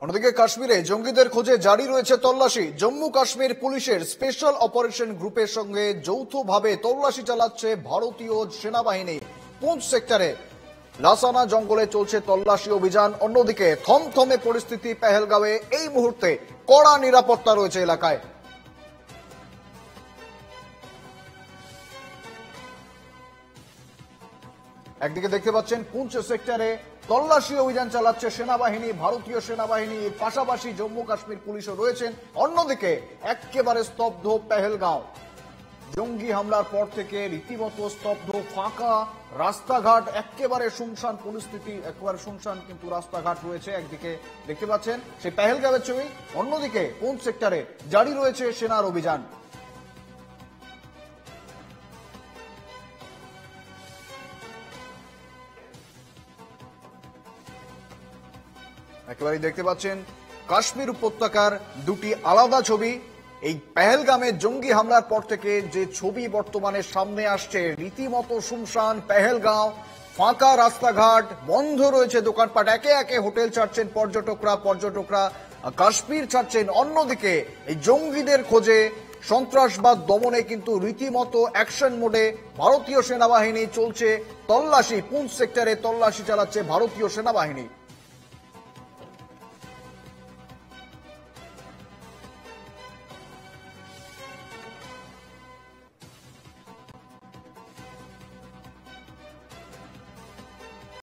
অন্যদিকে কাশ্মীরে জঙ্গিদের খোঁজে জারি রয়েছে তল্লাশি। জম্মু কাশ্মীর পুলিশের স্পেশাল অপারেশন গ্রুপের সঙ্গে যৌথভাবে তল্লাশি চালাচ্ছে ভারতীয় সেনাবাহিনী। পুঞ্চ সেক্টরে লাসানা জঙ্গলে চলছে তল্লাশি অভিযান। অন্যদিকে থমথমে পরিস্থিতি পেহেলগাঁওয়ে। এই মুহূর্তে কড়া নিরাপত্তা রয়েছে এলাকায়। একদিকে দেখতে পাচ্ছেন পুঞ্চ সেক্টরে তল্লাশি অভিযান চালাচ্ছে সেনাবাহিনী, ভারতীয় সেনাবাহিনী, পাশাপাশি জম্মু কাশ্মীর পুলিশও রয়েছেন। অন্যদিকে একেবারে স্তব্ধ পেহেলগাঁও। জঙ্গি হামলার পর থেকে রীতিমতো স্তব্ধ, ফাঁকা রাস্তাঘাট, একেবারে শুনশান পরিস্থিতি, একেবারে শুনশান কিন্তু রাস্তাঘাট রয়েছে। একদিকে দেখতে পাচ্ছেন সেই পেহেলগাঁওয়ের ছবি, অন্যদিকে পুঞ্চ সেক্টরে জারি রয়েছে সেনার অভিযান। একেবারে দেখতে পাচ্ছেন কাশ্মীর উপত্যকার দুটি আলাদা ছবি। এই পেহেলগামে জঙ্গি হামলার পর থেকে যে ছবি বর্তমানে সামনে আসছে, রীতিমতো শুনশান পেহেলগাঁও, ফাঁকা রাস্তাঘাট, বন্ধ রয়েছে দোকানপাট, একে একে হোটেল ছাড়ছেন পর্যটকরা কাশ্মীর ছাড়ছেন। অন্যদিকে এই জঙ্গিদের খোঁজে সন্ত্রাসবাদ দমনে কিন্তু রীতিমতো অ্যাকশন মোডে ভারতীয় সেনাবাহিনী। চলছে তল্লাশি, পুঞ্চ সেক্টরে তল্লাশি চালাচ্ছে ভারতীয় সেনাবাহিনী।